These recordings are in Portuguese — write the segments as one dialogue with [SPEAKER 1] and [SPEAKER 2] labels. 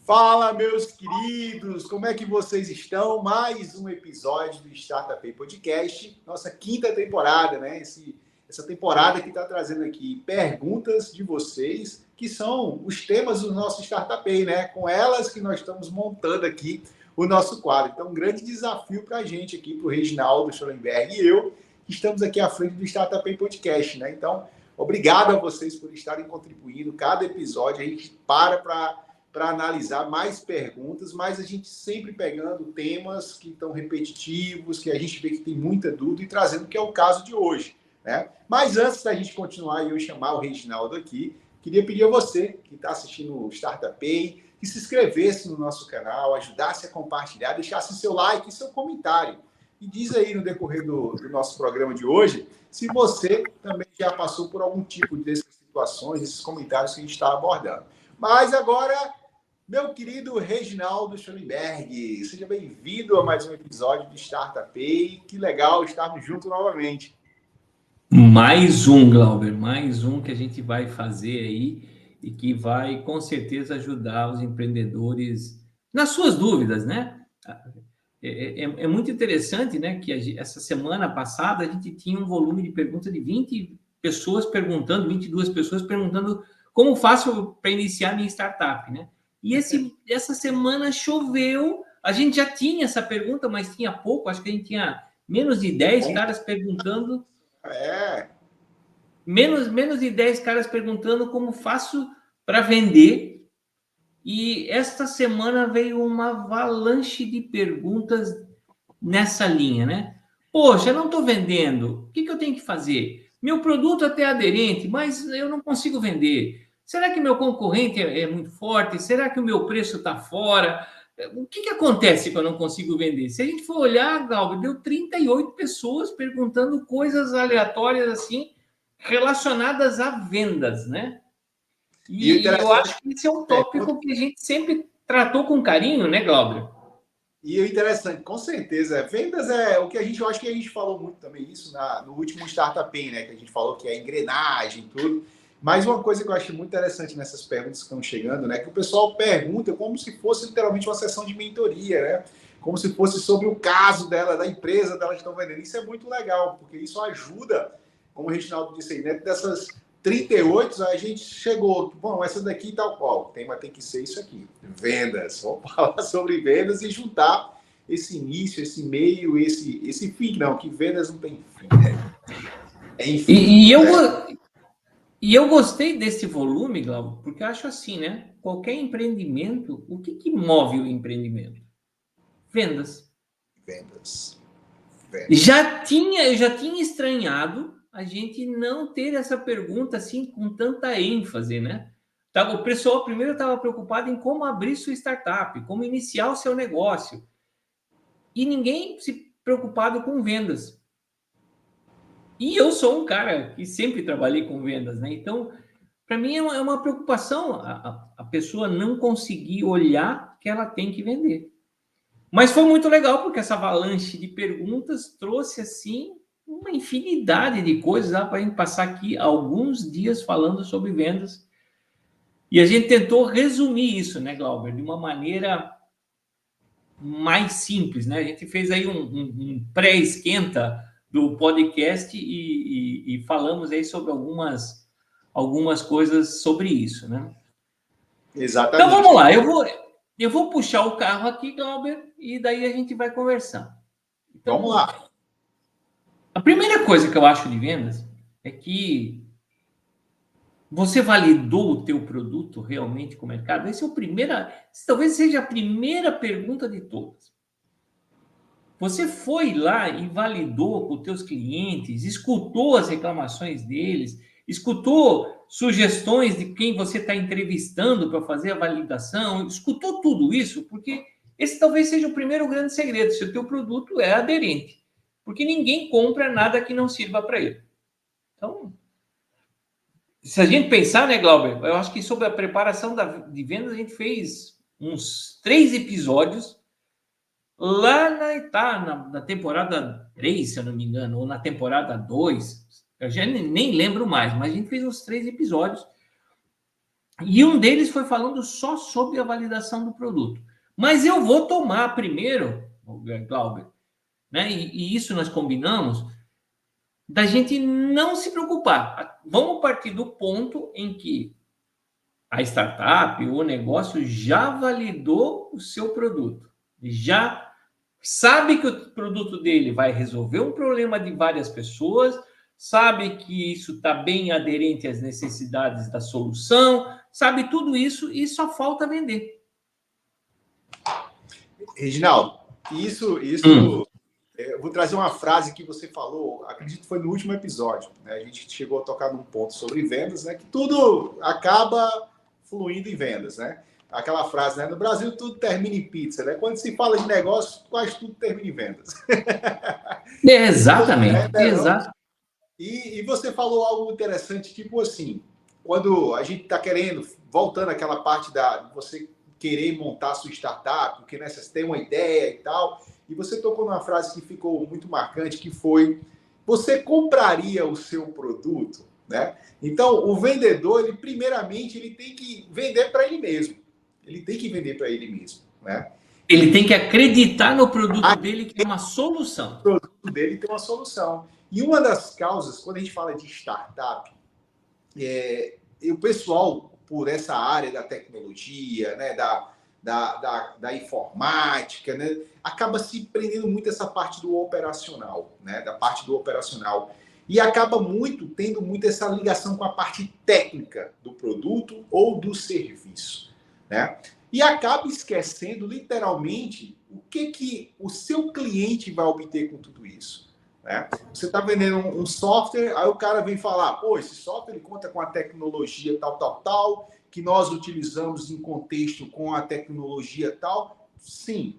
[SPEAKER 1] Fala, meus queridos, como é que vocês estão? Mais um episódio do Startup Podcast, nossa quinta temporada, né? Essa temporada que está trazendo aqui perguntas de vocês, que são os temas do nosso Startup, né? Com elas que nós estamos montando aqui o nosso quadro. Então, um grande desafio para a gente aqui, para o Reginaldo Schollenberg e eu, que estamos aqui à frente do Startup Podcast, né? Então, obrigado a vocês por estarem contribuindo. Cada episódio a gente para analisar mais perguntas, mas a gente sempre pegando temas que estão repetitivos, que a gente vê que tem muita dúvida e trazendo, que é o caso de hoje, né? Mas antes da gente continuar e eu chamar o Reginaldo aqui, queria pedir a você que está assistindo o Startup Pay, que se inscrevesse no nosso canal, ajudasse a compartilhar, deixasse seu like e seu comentário. E diz aí no decorrer do nosso programa de hoje, se você também já passou por algum tipo dessas situações, esses comentários que a gente está abordando. Mas agora, meu querido Reginaldo Schollenberg, seja bem-vindo a mais um episódio do Startup Pay. Que legal estarmos juntos novamente.
[SPEAKER 2] Mais um, Glauber, mais um que a gente vai fazer aí e que vai, com certeza, ajudar os empreendedores nas suas dúvidas, né? É muito interessante, né, que essa semana passada a gente tinha um volume de perguntas de 20 pessoas perguntando, 22 pessoas perguntando como faço para iniciar minha startup, né? E essa semana choveu, a gente já tinha essa pergunta, mas tinha pouco, acho que a gente tinha menos de 10 caras perguntando. Menos de 10 caras perguntando como faço para vender. E esta semana veio uma avalanche de perguntas nessa linha, né? Poxa, eu não estou vendendo. O que eu tenho que fazer? Meu produto até é aderente, mas eu não consigo vender. Será que meu concorrente é muito forte? Será que o meu preço está fora? O que acontece quando eu não consigo vender? Se a gente for olhar, Galber, deu 38 pessoas perguntando coisas aleatórias assim, relacionadas a vendas, né? E eu acho que esse é um tópico que a gente sempre tratou com carinho, né, Glauber?
[SPEAKER 1] E o interessante, com certeza, vendas é o que eu acho que a gente falou muito também isso no último Startup Pay, né? Que a gente falou que é engrenagem, tudo. Mas uma coisa que eu acho muito interessante nessas perguntas que estão chegando, né? Que o pessoal pergunta como se fosse literalmente uma sessão de mentoria, né? Como se fosse sobre o caso dela, da empresa dela que estão vendendo. Isso é muito legal, porque isso ajuda, como o Reginaldo disse aí, dentro dessas 38, a gente chegou. Bom, essa daqui tal qual. O tema tem que ser isso aqui. Vendas. Vamos falar sobre vendas e juntar esse início, esse meio, esse fim. Não, que vendas não tem fim.
[SPEAKER 2] Enfim. E eu gostei desse volume, Glauco, porque eu acho assim, né? Qualquer empreendimento, o que move o empreendimento? Vendas.
[SPEAKER 1] Vendas.
[SPEAKER 2] Eu já tinha estranhado a gente não ter essa pergunta assim com tanta ênfase, né? O pessoal primeiro estava preocupado em como abrir sua startup, como iniciar o seu negócio. E ninguém se preocupado com vendas. E eu sou um cara que sempre trabalhei com vendas, né? Então, para mim é uma preocupação a pessoa não conseguir olhar que ela tem que vender. Mas foi muito legal, porque essa avalanche de perguntas trouxe, assim, uma infinidade de coisas. Dá para a gente passar aqui alguns dias falando sobre vendas. E a gente tentou resumir isso, né, Glauber, de uma maneira mais simples, né? A gente fez aí um pré-esquenta do podcast e falamos aí sobre algumas coisas sobre isso, né?
[SPEAKER 1] Exatamente.
[SPEAKER 2] Então vamos lá, eu vou puxar o carro aqui, Glauber, e daí a gente vai conversar. Então,
[SPEAKER 1] vamos lá.
[SPEAKER 2] A primeira coisa que eu acho de vendas é que você validou o teu produto realmente com o mercado? Talvez seja a primeira pergunta de todas. Você foi lá e validou com os teus clientes, escutou as reclamações deles, escutou sugestões de quem você está entrevistando para fazer a validação, escutou tudo isso, porque esse talvez seja o primeiro grande segredo, se o teu produto é aderente. Porque ninguém compra nada que não sirva para ele. Então, se a gente pensar, né, Glauber, eu acho que sobre a preparação de vendas a gente fez uns 3 episódios lá na temporada 3, se eu não me engano, ou na temporada 2, eu já nem lembro mais, mas a gente fez uns 3 episódios E um deles foi falando só sobre a validação do produto. Mas eu vou tomar primeiro, Glauber, né? E isso nós combinamos, da gente não se preocupar. Vamos partir do ponto em que a startup, o negócio já validou o seu produto, já sabe que o produto dele vai resolver um problema de várias pessoas, sabe que isso está bem aderente às necessidades da solução, sabe tudo isso e só falta vender.
[SPEAKER 1] Reginaldo, isso eu vou trazer uma frase que você falou, acredito que foi no último episódio, né? A gente chegou a tocar num ponto sobre vendas, né? Que tudo acaba fluindo em vendas, né? Aquela frase, né? No Brasil tudo termina em pizza, né? Quando se fala de negócio, quase tudo termina em vendas.
[SPEAKER 2] Exatamente, exato.
[SPEAKER 1] E você falou algo interessante, tipo assim, quando a gente está querendo, voltando àquela parte de você querer montar a sua startup, porque né, você tem uma ideia e tal, e você tocou numa frase que ficou muito marcante, que foi, você compraria o seu produto, né? Então, o vendedor, ele primeiramente, ele tem que vender para ele mesmo. Ele tem que vender para ele mesmo, né?
[SPEAKER 2] Ele tem que acreditar no produto dele que é uma solução.
[SPEAKER 1] O produto dele tem uma solução. E uma das causas, quando a gente fala de startup, o pessoal, por essa área da tecnologia, né, da informática, né, acaba se prendendo muito essa parte do operacional, né, da parte do operacional. E acaba tendo muito essa ligação com a parte técnica do produto ou do serviço, né? E acaba esquecendo, literalmente, o que o seu cliente vai obter com tudo isso. Né? Você está vendendo um software, aí o cara vem falar, pô, esse software ele conta com a tecnologia tal, que nós utilizamos em contexto com a tecnologia tal. Sim,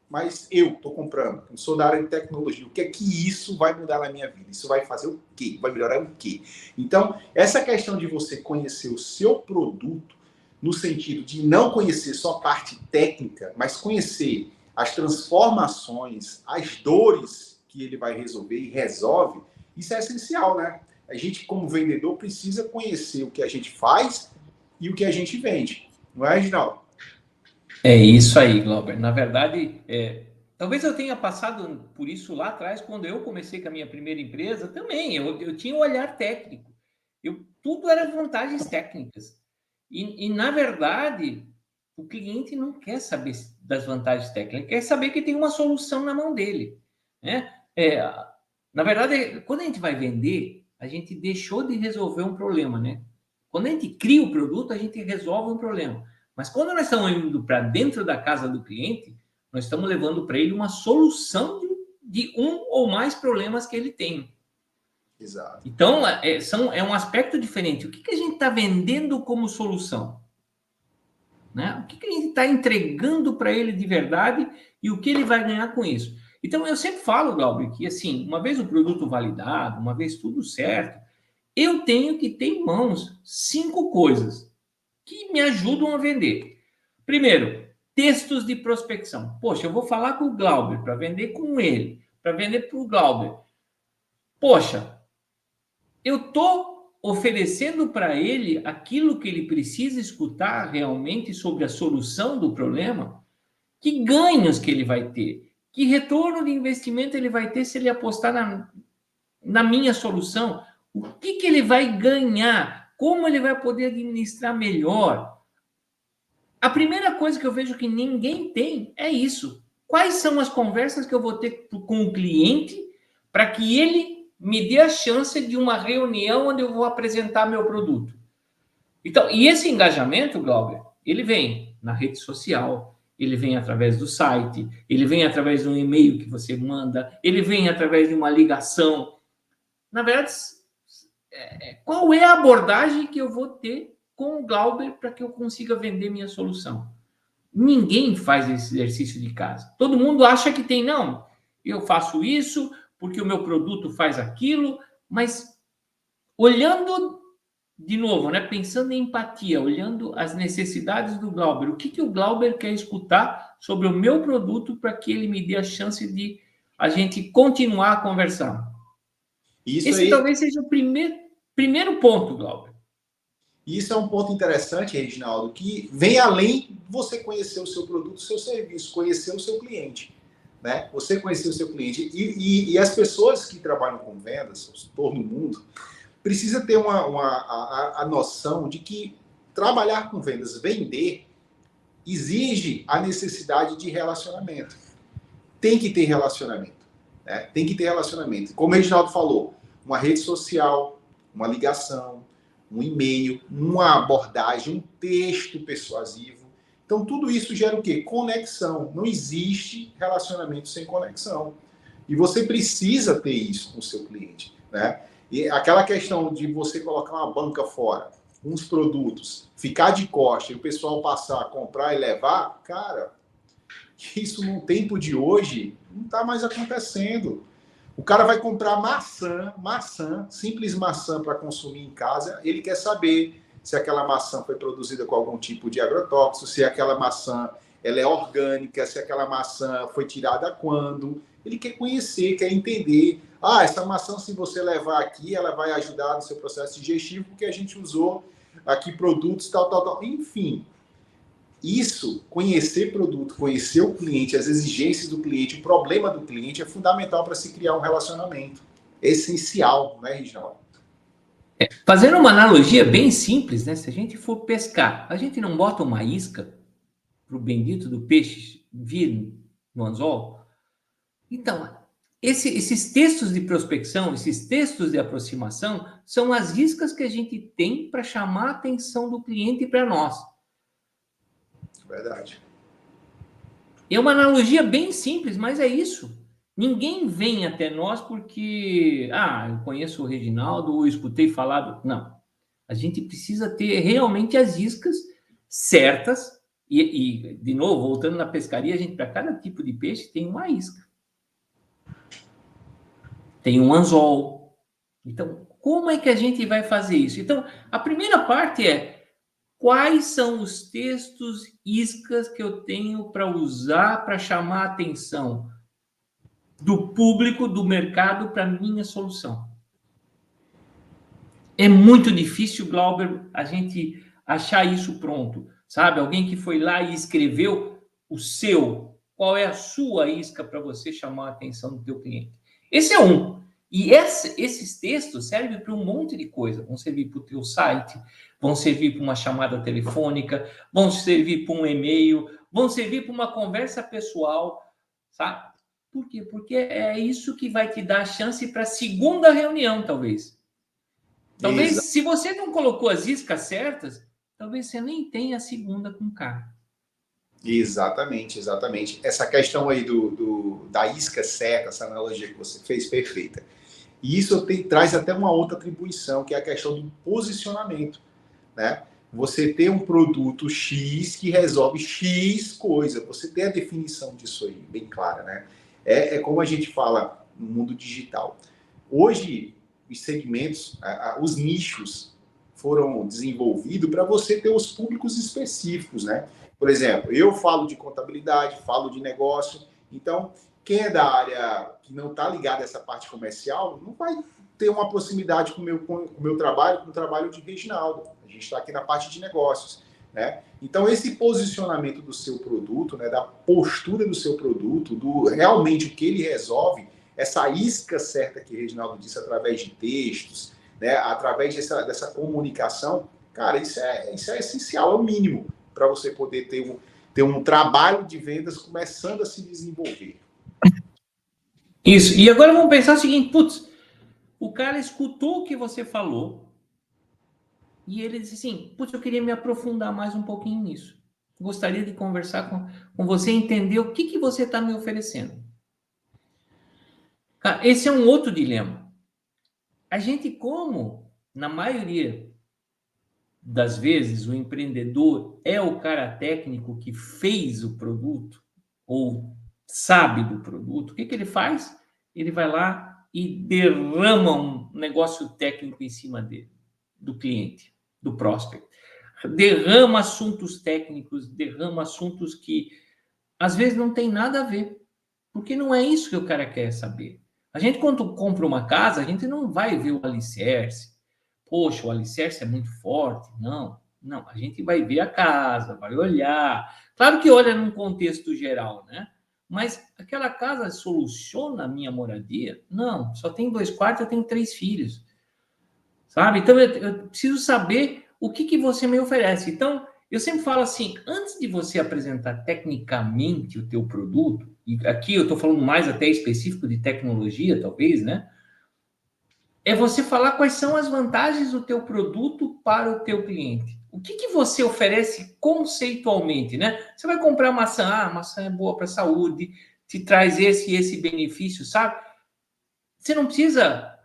[SPEAKER 1] mas eu estou comprando, eu sou da área de tecnologia. O que é que isso vai mudar na minha vida? Isso vai fazer o quê? Vai melhorar o quê? Então, essa questão de você conhecer o seu produto, no sentido de não conhecer só a parte técnica, mas conhecer as transformações, as dores que ele vai resolver e resolve, isso é essencial, né? A gente, como vendedor, precisa conhecer o que a gente faz e o que a gente vende. Não é, Reginaldo?
[SPEAKER 2] É isso aí, Glauber. Na verdade, talvez eu tenha passado por isso lá atrás, quando eu comecei com a minha primeira empresa, também. Eu tinha um olhar técnico. Tudo era vantagens técnicas. E, na verdade, o cliente não quer saber das vantagens técnicas, quer saber que tem uma solução na mão dele. Né? Na verdade, quando a gente vai vender, a gente deixou de resolver um problema. Né? Quando a gente cria o produto, a gente resolve um problema. Mas quando nós estamos indo para dentro da casa do cliente, nós estamos levando para ele uma solução de um ou mais problemas que ele tem.
[SPEAKER 1] Exato.
[SPEAKER 2] Então, é um aspecto diferente. O que a gente está vendendo como solução? Né? O que a gente está entregando para ele de verdade e o que ele vai ganhar com isso? Então, eu sempre falo, Glauber, que assim, uma vez o produto validado, uma vez tudo certo, eu tenho que ter em mãos 5 coisas que me ajudam a vender. Primeiro, textos de prospecção. Poxa, eu vou falar com o Glauber para vender com ele, para vender para o Glauber. Poxa, eu estou oferecendo para ele aquilo que ele precisa escutar realmente sobre a solução do problema? Que ganhos que ele vai ter? Que retorno de investimento ele vai ter se ele apostar na minha solução? O que ele vai ganhar? Como ele vai poder administrar melhor? A primeira coisa que eu vejo que ninguém tem é isso. Quais são as conversas que eu vou ter com o cliente para que ele me dê a chance de uma reunião onde eu vou apresentar meu produto? Então, e esse engajamento, Glauber, ele vem na rede social, ele vem através do site, ele vem através de um e-mail que você manda, ele vem através de uma ligação. Na verdade, qual é a abordagem que eu vou ter com o Glauber para que eu consiga vender minha solução? Ninguém faz esse exercício de casa. Todo mundo acha que tem, não, eu faço isso porque o meu produto faz aquilo, mas olhando de novo, né, pensando em empatia, olhando as necessidades do Glauber, o que o Glauber quer escutar sobre o meu produto para que ele me dê a chance de a gente continuar a conversar. Esse talvez seja o primeiro ponto, Glauber.
[SPEAKER 1] E isso é um ponto interessante, Reginaldo, que vem além de você conhecer o seu produto, o seu serviço, conhecer o seu cliente. Né? Você conhecer o seu cliente. E as pessoas que trabalham com vendas, todo mundo, precisa ter a noção de que trabalhar com vendas, vender, exige a necessidade de relacionamento. Tem que ter relacionamento. Né? Tem que ter relacionamento. Como o Reginaldo falou, uma rede social, uma ligação, um e-mail, uma abordagem, um texto persuasivo. Então, tudo isso gera o quê? Conexão. Não existe relacionamento sem conexão. E você precisa ter isso com o seu cliente. Né? E aquela questão de você colocar uma banca fora, uns produtos, ficar de costa e o pessoal passar a comprar e levar, cara, isso num tempo de hoje não está mais acontecendo. O cara vai comprar maçã, simples maçã para consumir em casa, ele quer saber se aquela maçã foi produzida com algum tipo de agrotóxico, se aquela maçã ela é orgânica, se aquela maçã foi tirada quando. Ele quer conhecer, quer entender. Ah, essa maçã, se você levar aqui, ela vai ajudar no seu processo digestivo, porque a gente usou aqui produtos, tal. Enfim, isso, conhecer produto, conhecer o cliente, as exigências do cliente, o problema do cliente é fundamental para se criar um relacionamento. É essencial, né, Reginaldo?
[SPEAKER 2] Fazendo uma analogia bem simples, né? Se a gente for pescar, a gente não bota uma isca para o bendito do peixe vir no anzol? Então, esses textos de prospecção, esses textos de aproximação, são as iscas que a gente tem para chamar a atenção do cliente para nós.
[SPEAKER 1] Verdade.
[SPEAKER 2] É uma analogia bem simples, mas é isso. Ninguém vem até nós porque, eu conheço o Reginaldo ou escutei falar do... Não. A gente precisa ter realmente as iscas certas e de novo, voltando na pescaria, a gente, para cada tipo de peixe, tem uma isca. Tem um anzol. Então, como é que a gente vai fazer isso? Então, a primeira parte é quais são os textos, iscas que eu tenho para usar para chamar a atenção do público, do mercado para minha solução. É muito difícil, Glauber, a gente achar isso pronto, sabe? Alguém que foi lá e escreveu o seu, qual é a sua isca para você chamar a atenção do teu cliente. Esse é um. E esses textos servem para um monte de coisa. Vão servir para o teu site, vão servir para uma chamada telefônica, vão servir para um e-mail, vão servir para uma conversa pessoal, sabe? Por quê? Porque é isso que vai te dar a chance para a segunda reunião, talvez. Talvez, se você não colocou as iscas certas, talvez você nem tenha a segunda com o cara.
[SPEAKER 1] Exatamente. Essa questão aí da isca certa, essa analogia que você fez, perfeita. E isso traz até uma outra atribuição, que é a questão do posicionamento, né? Você ter um produto X que resolve X coisa. Você tem a definição disso aí, bem clara, né? É como a gente fala no mundo digital. Hoje, os segmentos, os nichos foram desenvolvidos para você ter os públicos específicos, né? Por exemplo, eu falo de contabilidade, falo de negócio, então quem é da área que não está ligado a essa parte comercial não vai ter uma proximidade com o meu trabalho, com o trabalho de Reginaldo. A gente está aqui na parte de negócios, né? Então, esse posicionamento do seu produto, né, da postura do seu produto, do realmente o que ele resolve, essa isca certa que o Reginaldo disse através de textos, né, através dessa comunicação, cara, isso é essencial, é o mínimo para você poder ter um trabalho de vendas começando a se desenvolver.
[SPEAKER 2] Isso. E agora vamos pensar o seguinte, putz, o cara escutou o que você falou e ele disse assim, putz, eu queria me aprofundar mais um pouquinho nisso. Gostaria de conversar com você e entender o que você está me oferecendo. Cara, esse é um outro dilema. A gente, como, na maioria das vezes, o empreendedor é o cara técnico que fez o produto ou sabe do produto, o que ele faz? Ele vai lá e derrama um negócio técnico em cima dele, do cliente, do prospect. Derrama assuntos técnicos, derrama assuntos que às vezes não tem nada a ver, porque não é isso que o cara quer saber. A gente, quando compra uma casa, a gente não vai ver o alicerce. poxa, o alicerce é muito forte. Não, não. A gente vai ver a casa, vai olhar. Claro que olha num contexto geral, né? Mas aquela casa soluciona a minha moradia? Não, só tem 2 quartos, eu tenho 3 filhos. Sabe? Então, eu preciso saber o que você me oferece. Então, eu sempre falo assim, antes de você apresentar tecnicamente o teu produto, e aqui eu estou falando mais até específico de tecnologia, talvez, né? É você falar quais são as vantagens do teu produto para o teu cliente. O que você oferece conceitualmente, né? Você vai comprar maçã, a maçã é boa para a saúde, te traz esse e esse benefício, sabe? Você não precisa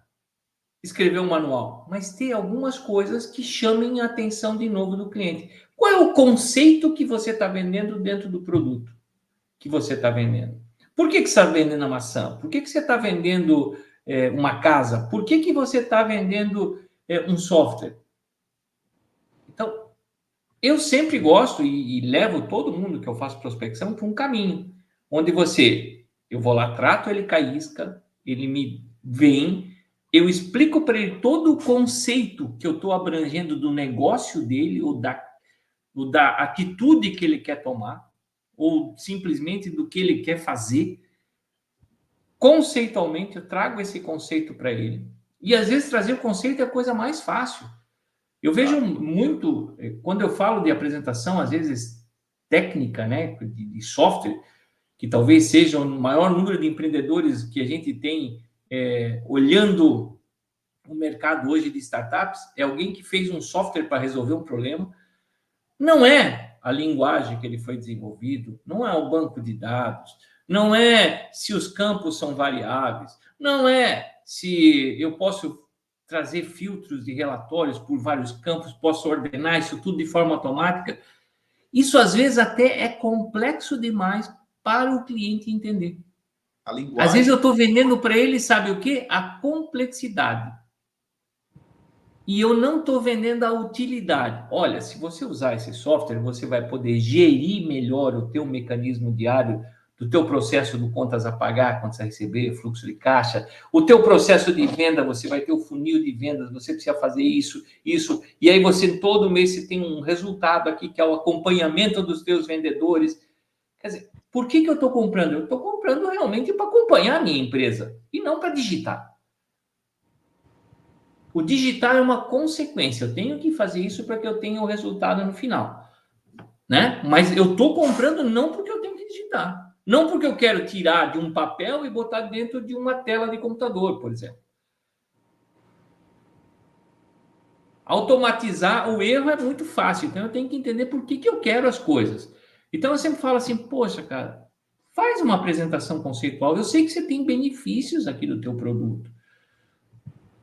[SPEAKER 2] escrever um manual, mas ter algumas coisas que chamem a atenção de novo do cliente. Qual é o conceito que você está vendendo dentro do produto que você está vendendo? Por que você está vendendo a maçã? Por que você está vendendo uma casa? Por que você está vendendo um software? Então, eu sempre gosto e levo todo mundo que eu faço prospecção para um caminho, onde eu vou lá, trato ele com a isca, ele me vem, eu explico para ele todo o conceito que eu estou abrangendo do negócio dele, ou da atitude que ele quer tomar, ou simplesmente do que ele quer fazer. Conceitualmente, eu trago esse conceito para ele. E às vezes trazer o conceito é a coisa mais fácil. Eu vejo muito, quando eu falo de apresentação, às vezes técnica, né, de software, que talvez seja o maior número de empreendedores que a gente tem olhando o mercado hoje de startups, é alguém que fez um software para resolver um problema. Não é a linguagem que ele foi desenvolvido, não é o banco de dados, não é se os campos são variáveis, não é se eu posso trazer filtros de relatórios por vários campos, posso ordenar isso tudo de forma automática. Isso às vezes até é complexo demais para o cliente entender.
[SPEAKER 1] A
[SPEAKER 2] Às vezes
[SPEAKER 1] linguagem.
[SPEAKER 2] eu estou vendendo para ele, sabe o quê? A complexidade. E eu não estou vendendo a utilidade. Olha, se você usar esse software, você vai poder gerir melhor o teu mecanismo diário do teu processo do contas a pagar, contas a receber, fluxo de caixa. O teu processo de venda, você vai ter o funil de vendas, você precisa fazer isso, isso. E aí você, todo mês, você tem um resultado aqui, que é o acompanhamento dos teus vendedores. Quer dizer, por que eu estou comprando? Eu estou comprando realmente para acompanhar a minha empresa e não para digitar. O digitar é uma consequência. Eu tenho que fazer isso para que eu tenha o resultado no final, né? Mas eu estou comprando não porque eu tenho que digitar, não porque eu quero tirar de um papel e botar dentro de uma tela de computador, por exemplo. Automatizar o erro é muito fácil, então eu tenho que entender por que eu quero as coisas. Então eu sempre falo assim, poxa, cara, faz uma apresentação conceitual. Eu sei que você tem benefícios aqui do teu produto.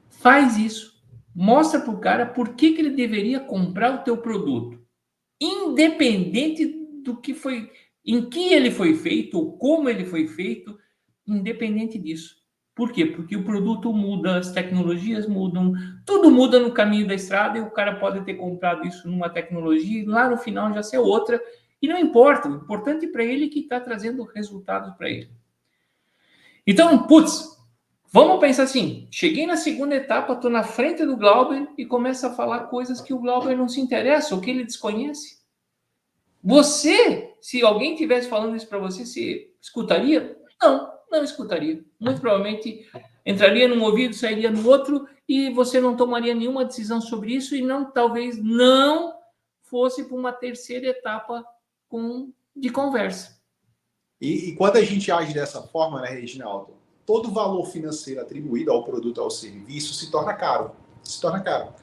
[SPEAKER 2] Faz isso. Mostra para o cara por que ele deveria comprar o teu produto. Independente do que foi, em que ele foi feito, ou como ele foi feito, independente disso. Por quê? Porque o produto muda, as tecnologias mudam, tudo muda no caminho da estrada e o cara pode ter comprado isso numa tecnologia e lá no final já ser outra. E não importa, o importante para ele é que está trazendo resultados para ele. Então, putz, vamos pensar assim, cheguei na segunda etapa, estou na frente do Glauber e começo a falar coisas que o Glauber não se interessa, ou que ele desconhece. Você, se alguém estivesse falando isso para você, você escutaria? Não, não escutaria. Muito provavelmente entraria num ouvido, sairia no outro e você não tomaria nenhuma decisão sobre isso e não, talvez não fosse para uma terceira etapa de conversa.
[SPEAKER 1] E quando a gente age dessa forma, né, Reginaldo, todo o valor financeiro atribuído ao produto, ao serviço, se torna caro. Se torna caro.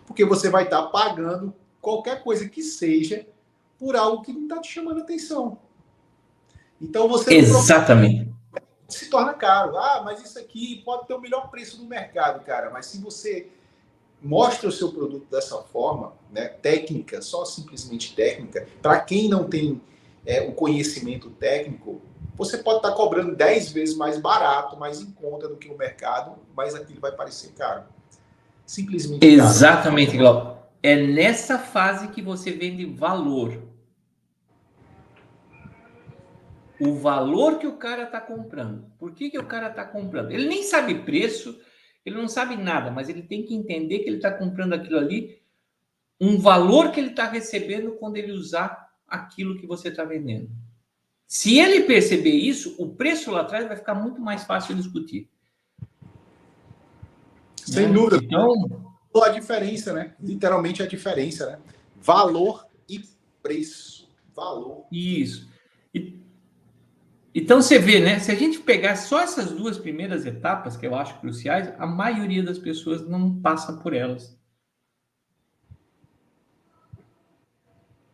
[SPEAKER 1] Porque você vai estar pagando qualquer coisa que seja por algo que não está te chamando atenção. Então você
[SPEAKER 2] Exatamente.
[SPEAKER 1] se torna caro. Ah, mas isso aqui pode ter o melhor preço do mercado, cara. Mas se você mostra o seu produto dessa forma, né, técnica, só simplesmente técnica, para quem não tem o conhecimento técnico, você pode estar cobrando 10 vezes mais barato, mais em conta do que o mercado, mas aquilo vai parecer caro. Simplesmente caro.
[SPEAKER 2] Exatamente, Glauco. É nessa fase que você vende valor. O valor que o cara está comprando. Por que o cara está comprando? Ele nem sabe preço, ele não sabe nada, mas ele tem que entender que ele está comprando aquilo ali, um valor que ele está recebendo quando ele usar aquilo que você está vendendo. Se ele perceber isso, o preço lá atrás vai ficar muito mais fácil de discutir.
[SPEAKER 1] Sem dúvida.
[SPEAKER 2] Então,
[SPEAKER 1] a diferença, né? Literalmente a diferença, né? Valor e preço. Valor.
[SPEAKER 2] Isso. Então você vê, né? Se a gente pegar só essas duas primeiras etapas, que eu acho cruciais, a maioria das pessoas não passa por elas.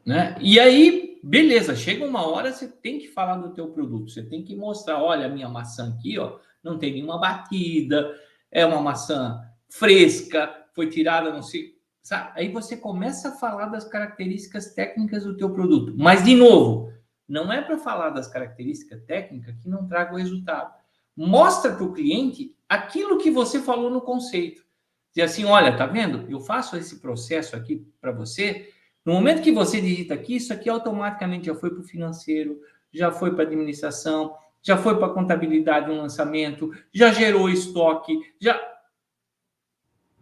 [SPEAKER 2] Né? E aí, beleza, chega uma hora, você tem que falar do teu produto, você tem que mostrar, olha, a minha maçã aqui, ó, não tem nenhuma batida, é uma maçã fresca, foi tirada, não sei, sabe? Aí você começa a falar das características técnicas do teu produto. Mas, de novo, não é para falar das características técnicas que não traga o resultado. Mostra para o cliente aquilo que você falou no conceito. Diz assim, olha, tá vendo? Eu faço esse processo aqui para você. No momento que você digita aqui, isso aqui automaticamente já foi para o financeiro, já foi para a administração, já foi para a contabilidade no lançamento, já gerou estoque, já...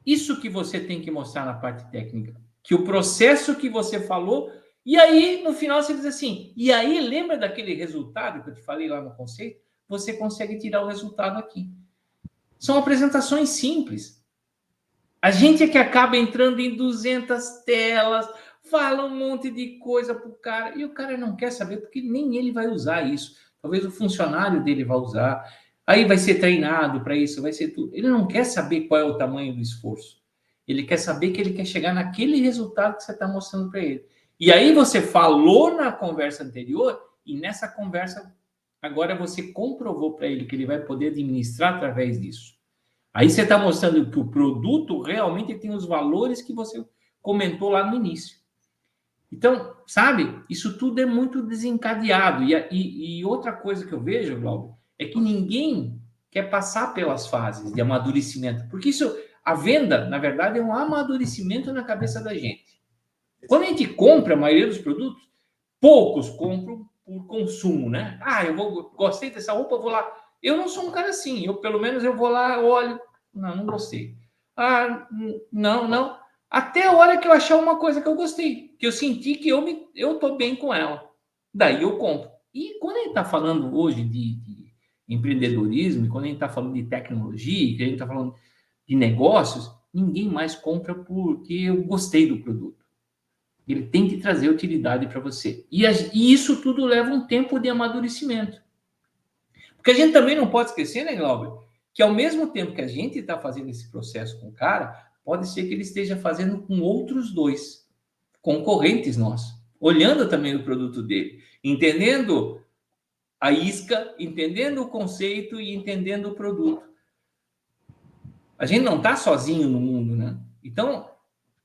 [SPEAKER 2] Isso que você tem que mostrar na parte técnica, que o processo que você falou, e aí no final você diz assim, e aí lembra daquele resultado que eu te falei lá no conceito? Você consegue tirar o resultado aqui. São apresentações simples. A gente é que acaba entrando em 200 telas, fala um monte de coisa para o cara, e o cara não quer saber, porque nem ele vai usar isso. Talvez o funcionário dele vai usar, aí vai ser treinado para isso, vai ser tudo. Ele não quer saber qual é o tamanho do esforço. Ele quer saber que ele quer chegar naquele resultado que você está mostrando para ele. E aí você falou na conversa anterior, e nessa conversa, agora você comprovou para ele que ele vai poder administrar através disso. Aí você está mostrando que o produto realmente tem os valores que você comentou lá no início. Então, sabe, isso tudo é muito desencadeado. E outra coisa que eu vejo, Glauber, é que ninguém quer passar pelas fases de amadurecimento. Porque isso, a venda, na verdade, é um amadurecimento na cabeça da gente. Quando a gente compra a maioria dos produtos, poucos compram por consumo, né? Ah, gostei dessa roupa, vou lá. Eu não sou um cara assim. Pelo menos, eu vou lá, olho. Não gostei. Ah, não. Até a hora que eu achar uma coisa que eu gostei, que eu senti que eu tô bem com ela. Daí eu compro. E quando a gente está falando hoje de empreendedorismo, quando a gente está falando de tecnologia, que a gente está falando de negócios, ninguém mais compra porque eu gostei do produto. Ele tem que trazer utilidade para você. E isso tudo leva um tempo de amadurecimento. Porque a gente também não pode esquecer, né, Glauber, que ao mesmo tempo que a gente está fazendo esse processo com o cara, pode ser que ele esteja fazendo com outros dois concorrentes nossos, olhando também o produto dele, entendendo a isca, entendendo o conceito e entendendo o produto. A gente não está sozinho no mundo, né? Então,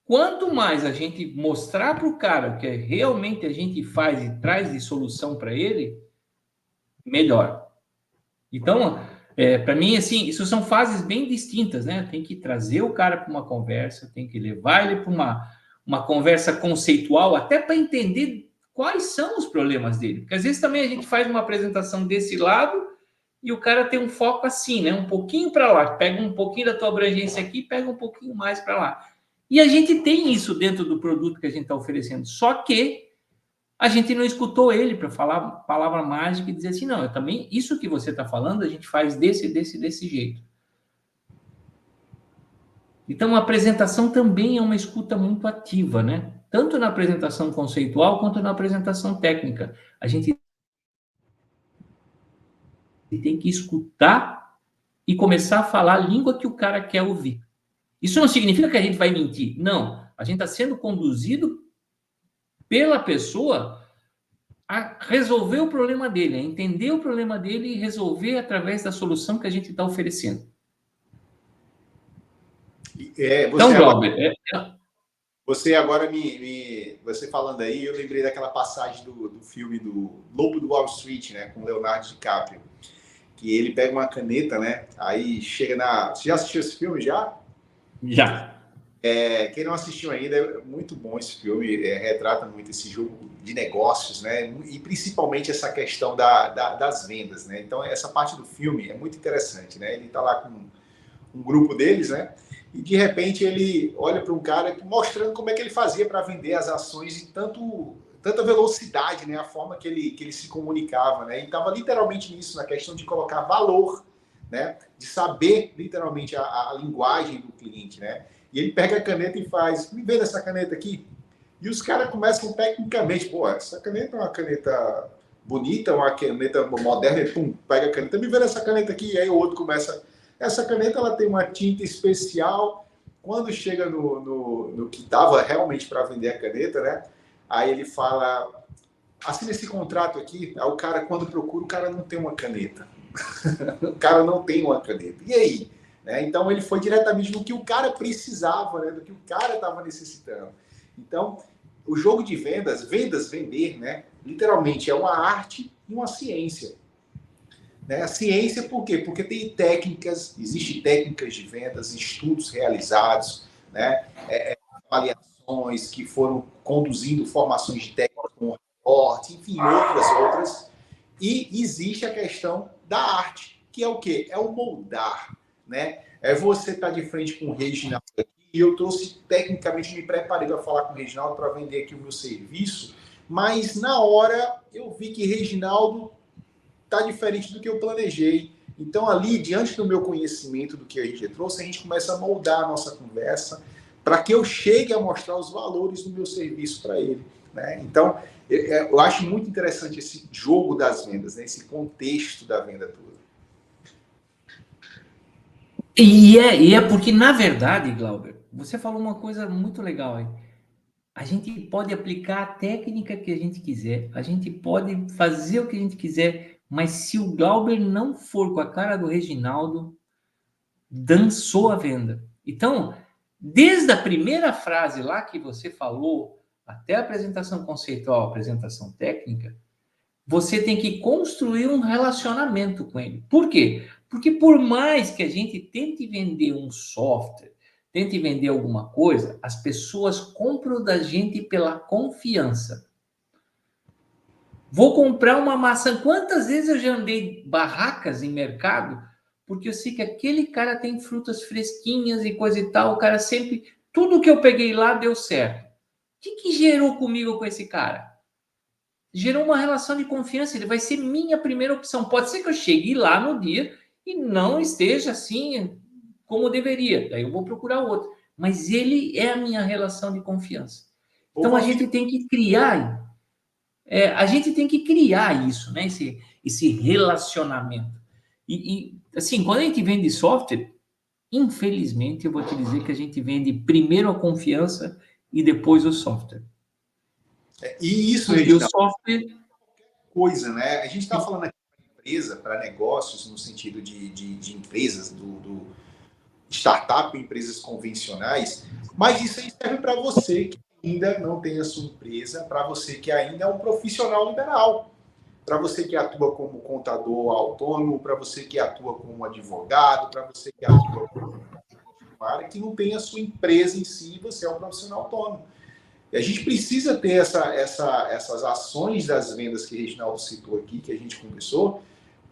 [SPEAKER 2] quanto mais a gente mostrar para o cara o que realmente a gente faz e traz de solução para ele, melhor. Então, para mim, assim, isso são fases bem distintas, né? Tem que trazer o cara para uma conversa, tem que levar ele para uma conversa conceitual, até para entender quais são os problemas dele. Porque às vezes também a gente faz uma apresentação desse lado e o cara tem um foco assim, né? Um pouquinho para lá, pega um pouquinho da tua abrangência aqui, pega um pouquinho mais para lá. E a gente tem isso dentro do produto que a gente está oferecendo, só que a gente não escutou ele para falar palavra mágica e dizer assim, não, eu também, isso que você está falando, a gente faz desse jeito. Então, a apresentação também é uma escuta muito ativa, né? Tanto na apresentação conceitual quanto na apresentação técnica. A gente tem que escutar e começar a falar a língua que o cara quer ouvir. Isso não significa que a gente vai mentir. Não. A gente está sendo conduzido pela pessoa a resolver o problema dele, a entender o problema dele e resolver através da solução que a gente está oferecendo.
[SPEAKER 1] Então, Glauber, você agora você falando aí, eu lembrei daquela passagem do filme do Lobo do Wall Street, né, com Leonardo DiCaprio, que ele pega uma caneta, né, aí chega na... Você já assistiu esse filme, já?
[SPEAKER 2] Já.
[SPEAKER 1] Quem não assistiu ainda, é muito bom esse filme, retrata muito esse jogo de negócios, né, e principalmente essa questão das vendas, né, então essa parte do filme é muito interessante, né, ele tá lá com um grupo deles, né? E de repente ele olha para um cara mostrando como é que ele fazia para vender as ações em tanta velocidade, né? A forma que ele se comunicava, né? E estava literalmente nisso, na questão de colocar valor, né? De saber literalmente a linguagem do cliente, né? E ele pega a caneta e faz, me vê essa caneta aqui. E os caras começam tecnicamente, pô, essa caneta é uma caneta bonita, uma caneta moderna, e pum, pega a caneta, me vê essa caneta aqui, e aí o outro começa, essa caneta ela tem uma tinta especial, quando chega no que dava realmente para vender a caneta, né? Aí ele fala, assina esse contrato aqui, aí o cara, quando procura, o cara não tem uma caneta. O cara não tem uma caneta. E aí? Né? Então ele foi diretamente no que o cara precisava, né? Do que o cara estava necessitando. Então, o jogo de vendas, vender, né? Literalmente é uma arte e uma ciência. Né? A ciência, por quê? Porque tem técnicas, existem técnicas de vendas, estudos realizados, né? Avaliações que foram conduzindo formações de técnicas como reporte, enfim, outras. E existe a questão da arte, que é o quê? É o moldar, né? É você estar de frente com o Reginaldo aqui, e eu trouxe, tecnicamente, me preparei para falar com o Reginaldo para vender aqui o meu serviço, mas na hora eu vi que Reginaldo está diferente do que eu planejei. Então, ali, diante do meu conhecimento do que a gente trouxe, a gente começa a moldar a nossa conversa para que eu chegue a mostrar os valores do meu serviço para ele. Né? Então, eu acho muito interessante esse jogo das vendas, né? Esse contexto da venda toda.
[SPEAKER 2] E é porque, na verdade, Glauber, você falou uma coisa muito legal aí. A gente pode aplicar a técnica que a gente quiser, a gente pode fazer o que a gente quiser, mas se o Glauber não for com a cara do Reginaldo, dançou a venda. Então, desde a primeira frase lá que você falou, até a apresentação conceitual, a apresentação técnica, você tem que construir um relacionamento com ele. Por quê? Porque por mais que a gente tente vender um software, tente vender alguma coisa, as pessoas compram da gente pela confiança. Vou comprar uma maçã. Quantas vezes eu já andei barracas em mercado, porque eu sei que aquele cara tem frutas fresquinhas e coisa e tal, o cara sempre... Tudo que eu peguei lá deu certo. O que gerou comigo com esse cara? Gerou uma relação de confiança, ele vai ser minha primeira opção. Pode ser que eu chegue lá no dia e não esteja assim como deveria, daí eu vou procurar outro. Mas ele é a minha relação de confiança. Então a gente tem que criar, isso, né? Esse relacionamento. E assim, quando a gente vende software, infelizmente eu vou te dizer que a gente vende primeiro a confiança e depois o software.
[SPEAKER 1] E isso,
[SPEAKER 2] porque o software
[SPEAKER 1] coisa, né? A gente está falando aqui para empresa, para negócios, no sentido de empresas, do startup, empresas convencionais, mas isso aí serve para você que ainda não tem a sua empresa, para você que ainda é um profissional liberal, para você que atua como contador autônomo, para você que atua como advogado, para você que atua como área que não tem a sua empresa em si, você é um profissional autônomo. E a gente precisa ter essas ações das vendas que o Reginaldo citou aqui, que a gente conversou,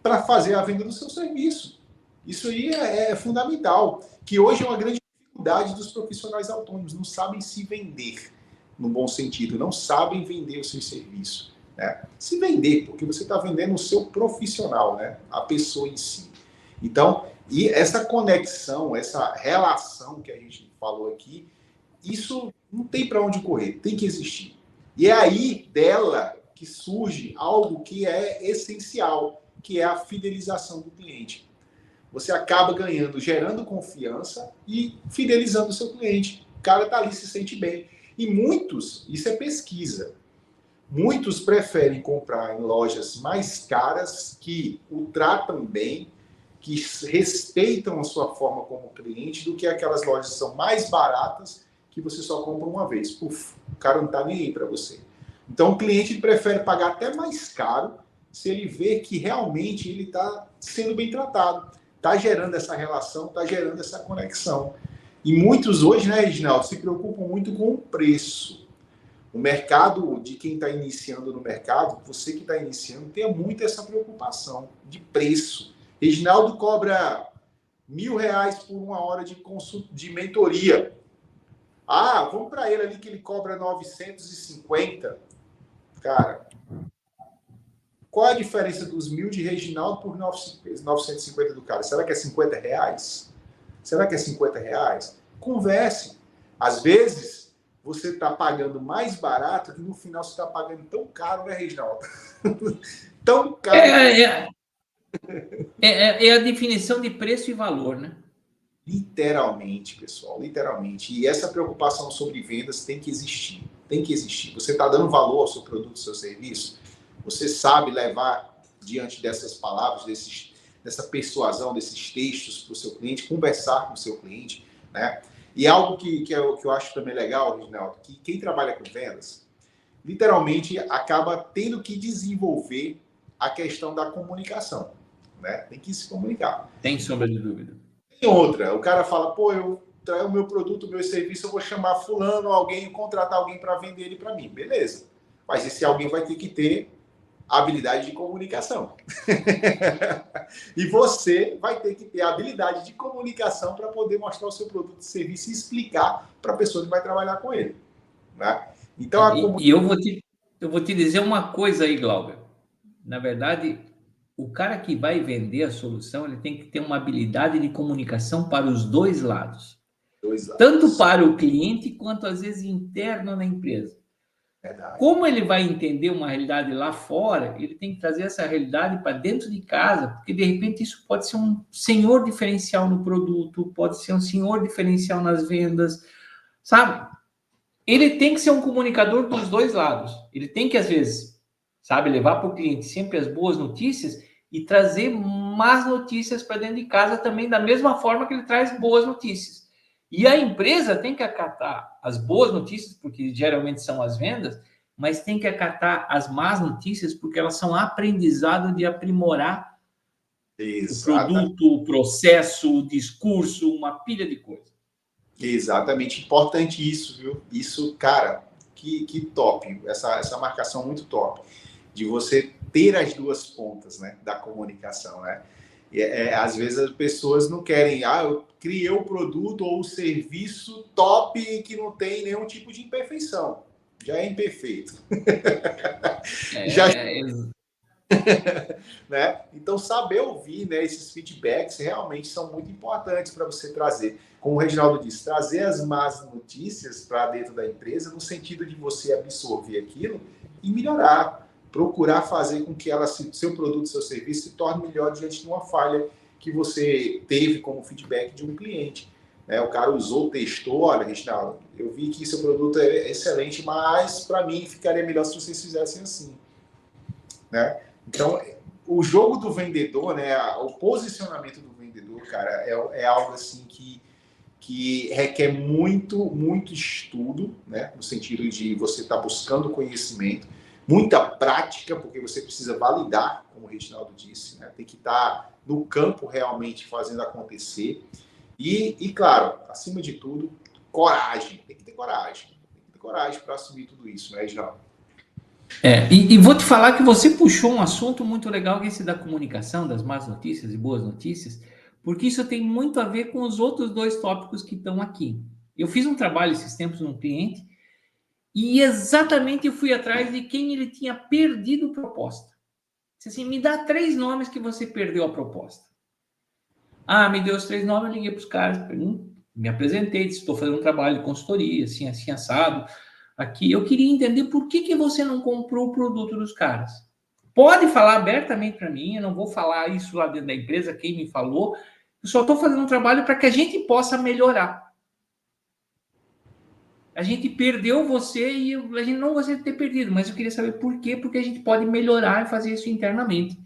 [SPEAKER 1] para fazer a venda do seu serviço. Isso aí é fundamental, que hoje é uma grande dificuldade dos profissionais autônomos, não sabem se vender, no bom sentido, não sabem vender o seu serviço. Né? Se vender, porque você está vendendo o seu profissional, né? A pessoa em si. Então, e essa conexão, essa relação que a gente falou aqui, isso não tem para onde correr, tem que existir. E é aí dela que surge algo que é essencial, que é a fidelização do cliente. Você acaba ganhando, gerando confiança e fidelizando o seu cliente. O cara está ali, se sente bem. E muitos, isso é pesquisa, muitos preferem comprar em lojas mais caras que o tratam bem, que respeitam a sua forma como cliente, do que aquelas lojas que são mais baratas que você só compra uma vez. Puf, o cara não está nem aí para você. Então, o cliente prefere pagar até mais caro se ele vê que realmente ele está sendo bem tratado, está gerando essa relação, está gerando essa conexão. E muitos hoje, né, Reginaldo, se preocupam muito com o preço. O mercado, de quem está iniciando no mercado, você que está iniciando, tem muito essa preocupação de preço. Reginaldo cobra R$ 1.000 por uma hora de mentoria. Ah, vamos para ele ali que ele cobra 950. Cara, qual a diferença dos 1.000 de Reginaldo por 950 do cara? Será que é R$ 50? Será que é R$ 50? Converse. Às vezes, você está pagando mais barato que no final você está pagando tão caro, né, Reginaldo? Tão caro.
[SPEAKER 2] É a definição de preço e valor, né?
[SPEAKER 1] Literalmente, pessoal, literalmente. E essa preocupação sobre vendas tem que existir. Tem que existir. Você está dando valor ao seu produto, ao seu serviço? Você sabe levar diante dessas palavras, dessa persuasão, desses textos para o seu cliente, conversar com o seu cliente, né? E algo que eu acho também legal, Reginaldo, que quem trabalha com vendas, literalmente acaba tendo que desenvolver a questão da comunicação, né? Tem que se comunicar.
[SPEAKER 2] Tem sombra de dúvida.
[SPEAKER 1] Tem outra, o cara fala, pô, eu trago o meu produto, o meu serviço, eu vou chamar fulano, alguém, contratar alguém para vender ele para mim. Beleza. Mas esse alguém vai ter que ter a habilidade de comunicação. E você vai ter que ter a habilidade de comunicação para poder mostrar o seu produto e serviço e explicar para a pessoa que vai trabalhar com ele. Né? Então,
[SPEAKER 2] eu vou te dizer uma coisa aí, Glauber. Na verdade, o cara que vai vender a solução, ele tem que ter uma habilidade de comunicação para os dois lados. Tanto para o cliente, quanto às vezes interno na empresa.
[SPEAKER 1] Verdade.
[SPEAKER 2] Como ele vai entender uma realidade lá fora, ele tem que trazer essa realidade para dentro de casa, porque de repente isso pode ser um senhor diferencial no produto, pode ser um senhor diferencial nas vendas, sabe? Ele tem que ser um comunicador dos dois lados. Ele tem que, às vezes, sabe, levar para o cliente sempre as boas notícias e trazer más notícias para dentro de casa também, da mesma forma que ele traz boas notícias. E a empresa tem que acatar as boas notícias, porque geralmente são as vendas, mas tem que acatar as más notícias, porque elas são aprendizado de aprimorar o produto, o processo, o discurso, uma pilha de coisas.
[SPEAKER 1] Exatamente, importante isso, viu? Isso, cara, que top, essa marcação muito top, de você ter as duas pontas, né, da comunicação, né? Às vezes as pessoas não querem, eu criei o produto ou o serviço top que não tem nenhum tipo de imperfeição, já é imperfeito. Né? Então, saber ouvir, né, esses feedbacks realmente são muito importantes para você trazer, como o Reginaldo disse, trazer as más notícias para dentro da empresa, no sentido de você absorver aquilo e melhorar, procurar fazer com que seu produto, seu serviço se torne melhor diante de uma falha que você teve como feedback de um cliente. Né? O cara usou, testou, olha, Reginaldo, eu vi que seu produto é excelente, mas para mim ficaria melhor se vocês fizessem assim. Né? Então, o jogo do vendedor, né, o posicionamento do vendedor, cara, é algo assim que requer muito, muito estudo, né, no sentido de você estar buscando conhecimento, muita prática, porque você precisa validar, como o Reginaldo disse, né, tem que estar no campo realmente fazendo acontecer. E, claro, acima de tudo, coragem. Tem que ter coragem. Tem que ter coragem para assumir tudo isso, né, Reginaldo?
[SPEAKER 2] E vou te falar que você puxou um assunto muito legal, que é esse da comunicação, das más notícias e boas notícias, porque isso tem muito a ver com os outros dois tópicos que estão aqui. Eu fiz um trabalho esses tempos num cliente e exatamente eu fui atrás de quem ele tinha perdido proposta. Disse assim, me dá 3 nomes que você perdeu a proposta. Me deu os 3 nomes, eu liguei para os caras, me apresentei, disse, estou fazendo um trabalho de consultoria, assim, assado. Aqui, eu queria entender por que você não comprou o produto dos caras. Pode falar abertamente para mim, eu não vou falar isso lá dentro da empresa, quem me falou, eu só estou fazendo um trabalho para que a gente possa melhorar. A gente perdeu você e a gente não gostaria de ter perdido, mas eu queria saber por quê, porque a gente pode melhorar e fazer isso internamente.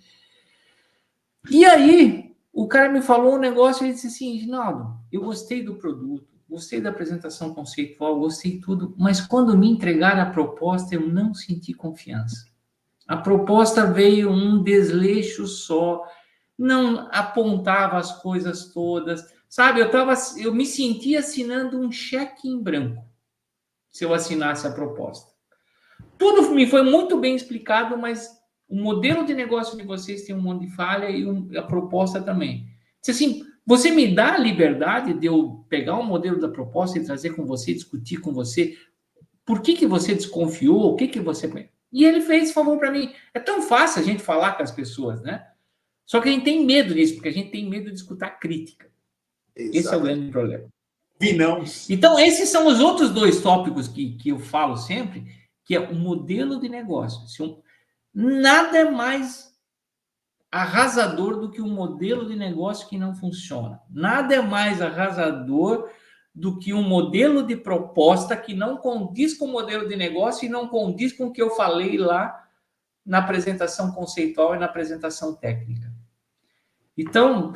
[SPEAKER 2] E aí, o cara me falou um negócio e ele disse assim, Reginaldo, eu gostei do produto, gostei da apresentação conceitual, gostei tudo, mas quando me entregaram a proposta, eu não senti confiança. A proposta veio um desleixo só, não apontava as coisas todas, sabe? Eu me sentia assinando um cheque em branco, se eu assinasse a proposta. Tudo me foi muito bem explicado, mas o modelo de negócio de vocês tem um monte de falha e a proposta também. Disse assim, Você me dá a liberdade de eu pegar o modelo da proposta e trazer com você, discutir com você por que você desconfiou, o que você... E ele fez esse favor para mim. É tão fácil a gente falar com as pessoas, né? Só que a gente tem medo disso, porque a gente tem medo de escutar crítica.
[SPEAKER 1] Exatamente.
[SPEAKER 2] Esse é o grande problema.
[SPEAKER 1] Vinãos.
[SPEAKER 2] Então, esses são os outros dois tópicos que eu falo sempre, que é o modelo de negócio. Nada é mais arrasador do que um modelo de negócio que não funciona. Nada é mais arrasador do que um modelo de proposta que não condiz com o modelo de negócio e não condiz com o que eu falei lá na apresentação conceitual e na apresentação técnica. Então,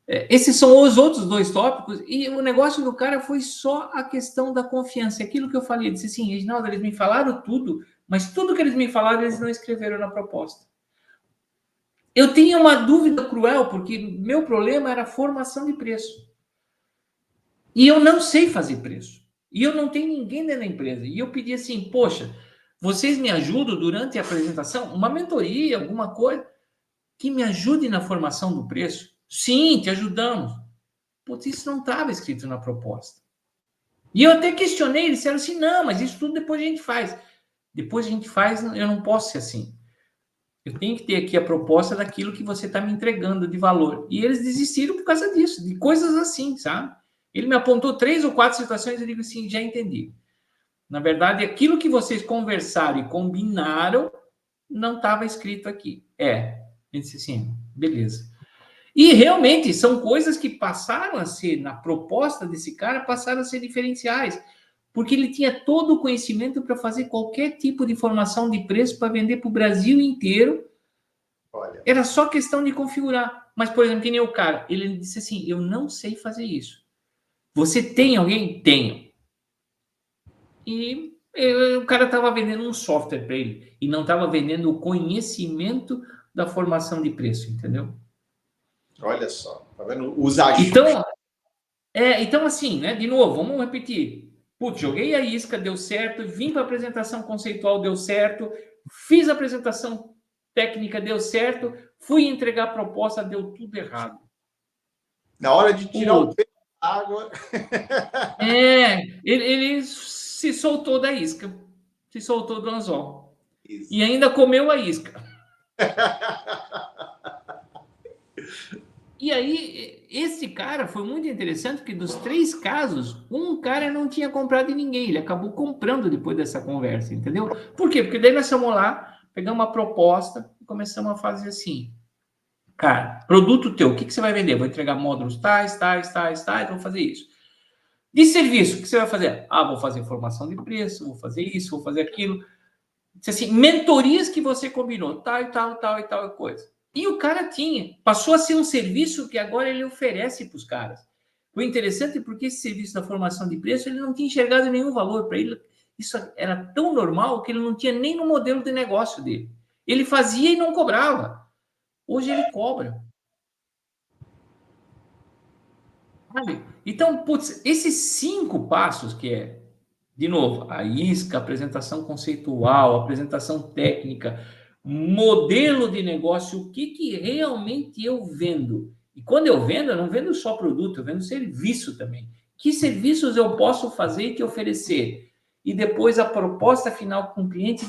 [SPEAKER 2] esses são os outros dois tópicos, e o negócio do cara foi só a questão da confiança. Aquilo que eu falei, eu disse assim, Reginaldo, eles me falaram tudo, mas tudo que eles me falaram, eles não escreveram na proposta. Eu tinha uma dúvida cruel, porque meu problema era a formação de preço. E eu não sei fazer preço. E eu não tenho ninguém dentro da empresa. E eu pedi assim, poxa, vocês me ajudam durante a apresentação? Uma mentoria, alguma coisa que me ajude na formação do preço? Sim, te ajudamos. Putz, isso não estava escrito na proposta. E eu até questionei, eles disseram assim, não, mas isso tudo depois a gente faz. Depois a gente faz, eu não posso ser assim. Eu tenho que ter aqui a proposta daquilo que você está me entregando de valor. E eles desistiram por causa disso, de coisas assim, sabe? Ele me apontou 3 ou 4 situações e eu digo assim, já entendi. Na verdade, aquilo que vocês conversaram e combinaram não estava escrito aqui. Eu disse assim, beleza. E realmente são coisas que passaram a ser, na proposta desse cara, passaram a ser diferenciais. Porque ele tinha todo o conhecimento para fazer qualquer tipo de formação de preço para vender para o Brasil inteiro.
[SPEAKER 1] Olha.
[SPEAKER 2] Era só questão de configurar. Mas, por exemplo, que nem o cara, ele disse assim, eu não sei fazer isso. Você tem alguém? Tenho. E o cara estava vendendo um software para ele e não estava vendendo o conhecimento da formação de preço, entendeu?
[SPEAKER 1] Olha só, tá vendo? Os ajustes.
[SPEAKER 2] Então assim, né? De novo, vamos repetir. Putz, joguei a isca, deu certo, vim para a apresentação conceitual, deu certo, fiz a apresentação técnica, deu certo, fui entregar a proposta, deu tudo errado.
[SPEAKER 1] Na hora de tirar o pé da água.
[SPEAKER 2] Ele se soltou da isca, se soltou do anzol.
[SPEAKER 1] Isso.
[SPEAKER 2] E ainda comeu a isca. E aí, esse cara foi muito interessante, porque dos 3 casos, um cara não tinha comprado de ninguém. Ele acabou comprando depois dessa conversa, entendeu? Por quê? Porque daí nós fomos lá, pegamos uma proposta e começamos a fazer assim. Cara, produto teu, o que você vai vender? Vou entregar módulos tais, vou fazer isso. De serviço, o que você vai fazer? Vou fazer formação de preço, vou fazer isso, vou fazer aquilo. Assim, mentorias que você combinou, tal coisa. E o cara passou a ser um serviço que agora ele oferece para os caras. Foi interessante porque esse serviço da formação de preço, ele não tinha enxergado nenhum valor para ele. Isso era tão normal que ele não tinha nem no modelo de negócio dele. Ele fazia e não cobrava. Hoje ele cobra. Sabe? Então, putz, esses 5 passos que é, de novo, a isca, apresentação conceitual, apresentação técnica, modelo de negócio, o que realmente eu vendo? E quando eu vendo, eu não vendo só produto, eu vendo serviço também. Que serviços eu posso fazer e te oferecer? E depois a proposta final com o cliente,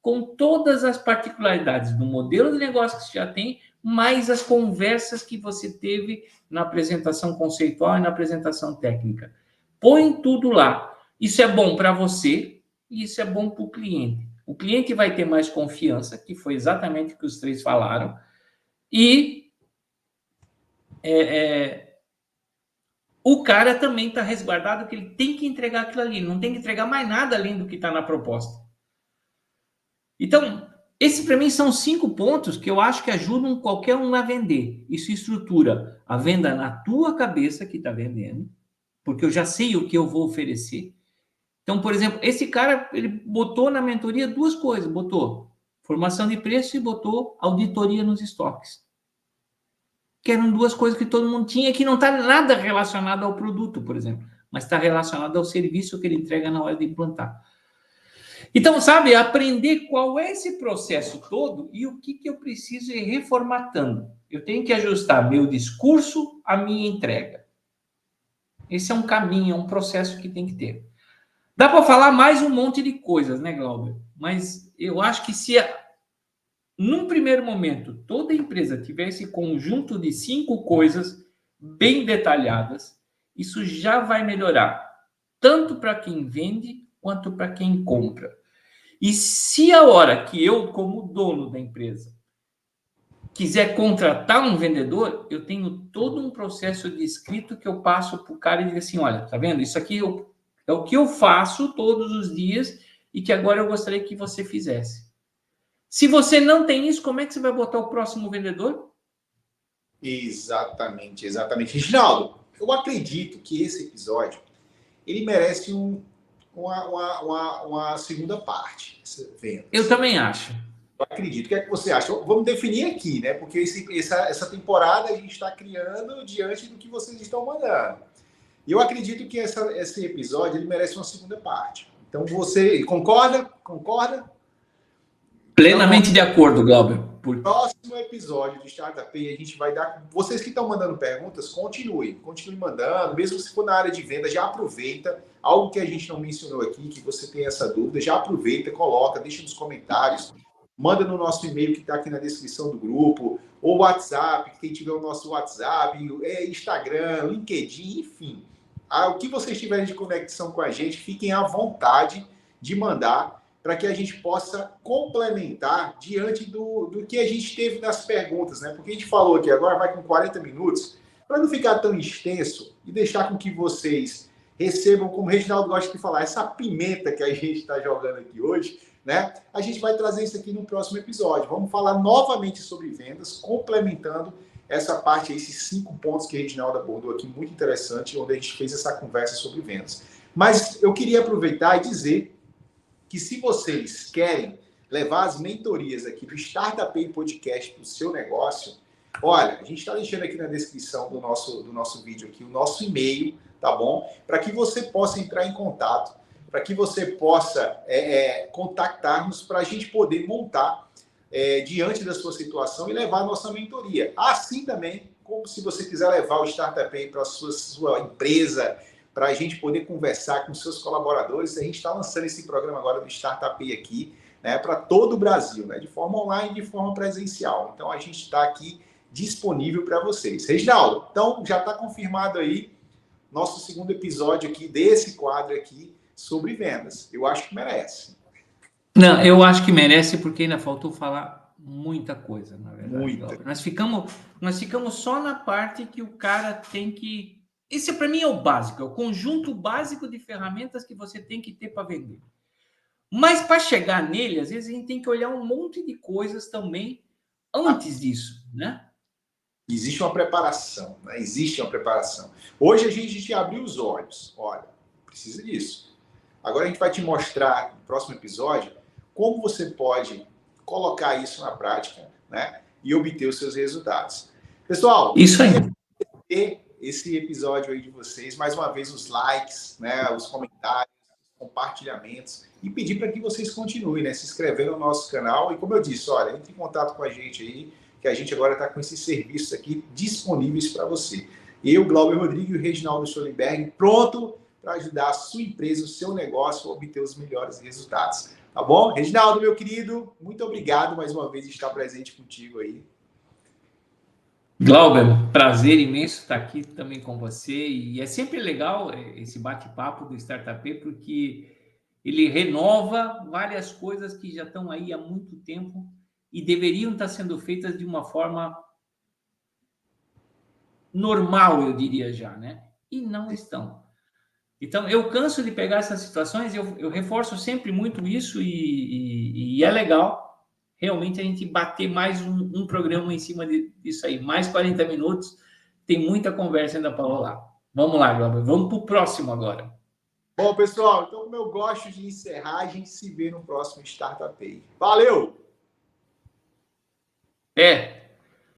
[SPEAKER 2] com todas as particularidades do modelo de negócio que você já tem, mais as conversas que você teve na apresentação conceitual e na apresentação técnica. Põe tudo lá. Isso é bom para você e isso é bom para o cliente. O cliente vai ter mais confiança, que foi exatamente o que os 3 falaram, e o cara também está resguardado que ele tem que entregar aquilo ali, não tem que entregar mais nada além do que está na proposta. Então, esses para mim são 5 pontos que eu acho que ajudam qualquer um a vender. Isso estrutura a venda na tua cabeça que está vendendo, porque eu já sei o que eu vou oferecer. Então, por exemplo, esse cara, ele botou na mentoria 2 coisas. Botou formação de preço e botou auditoria nos estoques. Que eram 2 coisas que todo mundo tinha, que não está nada relacionado ao produto, por exemplo, mas está relacionado ao serviço que ele entrega na hora de implantar. Então, sabe, aprender qual é esse processo todo e o que eu preciso ir reformatando. Eu tenho que ajustar meu discurso à minha entrega. Esse é um caminho, é um processo que tem que ter. Dá para falar mais um monte de coisas, né, Glauber? Mas eu acho que se, num primeiro momento, toda empresa tiver esse conjunto de 5 coisas bem detalhadas, isso já vai melhorar, tanto para quem vende quanto para quem compra. E se a hora que eu, como dono da empresa, quiser contratar um vendedor, eu tenho todo um processo de escrito que eu passo para o cara e digo assim, olha, tá vendo? Isso aqui é o que eu faço todos os dias e que agora eu gostaria que você fizesse. Se você não tem isso, como é que você vai botar o próximo vendedor?
[SPEAKER 1] Exatamente, exatamente. Reginaldo, eu acredito que esse episódio ele merece uma segunda parte. Vendas.
[SPEAKER 2] Eu também acho.
[SPEAKER 1] Eu acredito. O que é que você acha? Vamos definir aqui, né? Porque essa temporada a gente está criando diante do que vocês estão mandando. E eu acredito que esse episódio ele merece uma segunda parte. Então você concorda? Concorda?
[SPEAKER 2] Plenamente de acordo, Glauber.
[SPEAKER 1] Próximo episódio de Startup a gente vai dar. Vocês que estão mandando perguntas, continue mandando, mesmo se for na área de venda, já aproveita. Algo que a gente não mencionou aqui, que você tem essa dúvida, já aproveita, coloca, deixa nos comentários, manda no nosso e-mail que está aqui na descrição do grupo, ou WhatsApp, quem tiver o nosso WhatsApp, Instagram, LinkedIn, enfim. O que vocês tiverem de conexão com a gente, fiquem à vontade de mandar, para que a gente possa complementar diante do que a gente teve nas perguntas, né? Porque a gente falou aqui agora, vai com 40 minutos, para não ficar tão extenso e deixar com que vocês recebam, como o Reginaldo gosta de falar, essa pimenta que a gente está jogando aqui hoje, né? A gente vai trazer isso aqui no próximo episódio. Vamos falar novamente sobre vendas, complementando essa parte, esses 5 pontos que a Reginaldo abordou aqui, muito interessante, onde a gente fez essa conversa sobre vendas. Mas eu queria aproveitar e dizer que se vocês querem levar as mentorias aqui do Startup Podcast para o seu negócio, olha, a gente está deixando aqui na descrição do nosso vídeo aqui o nosso e-mail, tá bom? Para que você possa entrar em contato, para que você possa contactar-nos para a gente poder montar diante da sua situação e levar a nossa mentoria. Assim também, como se você quiser levar o Startup para a sua empresa, para a gente poder conversar com seus colaboradores. A gente está lançando esse programa agora do Startup aqui, né, para todo o Brasil, né, de forma online e de forma presencial. Então, a gente está aqui disponível para vocês. Reginaldo, então, já está confirmado aí nosso segundo episódio aqui desse quadro aqui sobre vendas. Eu acho que merece.
[SPEAKER 2] Não, eu acho que merece porque ainda faltou falar muita coisa, na verdade.
[SPEAKER 1] Muita.
[SPEAKER 2] Nós ficamos só na parte que o cara tem que... Esse, para mim, é o básico, é o conjunto básico de ferramentas que você tem que ter para vender. Mas, para chegar nele, às vezes a gente tem que olhar um monte de coisas também antes disso, né?
[SPEAKER 1] Existe uma preparação, né? Existe uma preparação. Hoje a gente abriu os olhos. Olha, precisa disso. Agora a gente vai te mostrar, no próximo episódio, como você pode colocar isso na prática, né? E obter os seus resultados. Pessoal,
[SPEAKER 2] isso aí.
[SPEAKER 1] Esse episódio aí de vocês, mais uma vez os likes, né, os comentários, compartilhamentos e pedir para que vocês continuem, né, se inscrevendo no nosso canal e como eu disse, olha, entre em contato com a gente aí, que a gente agora está com esses serviços aqui disponíveis para você. Eu, Glauber Rodrigues e o Reginaldo Schollenberg, pronto para ajudar a sua empresa, o seu negócio a obter os melhores resultados. Tá bom? Reginaldo, meu querido, muito obrigado mais uma vez de estar presente contigo aí.
[SPEAKER 2] Glauber, prazer imenso estar aqui também com você e é sempre legal esse bate-papo do Startup porque ele renova várias coisas que já estão aí há muito tempo e deveriam estar sendo feitas de uma forma normal, eu diria já, né? E não estão. Então, eu canso de pegar essas situações, eu reforço sempre muito isso e é legal realmente a gente bater mais um programa em cima disso aí. Mais 40 minutos, tem muita conversa ainda para rolar. Vamos lá, Glauber, vamos para o próximo agora.
[SPEAKER 1] Bom, pessoal, então como eu gosto de encerrar, a gente se vê no próximo Startup. Valeu!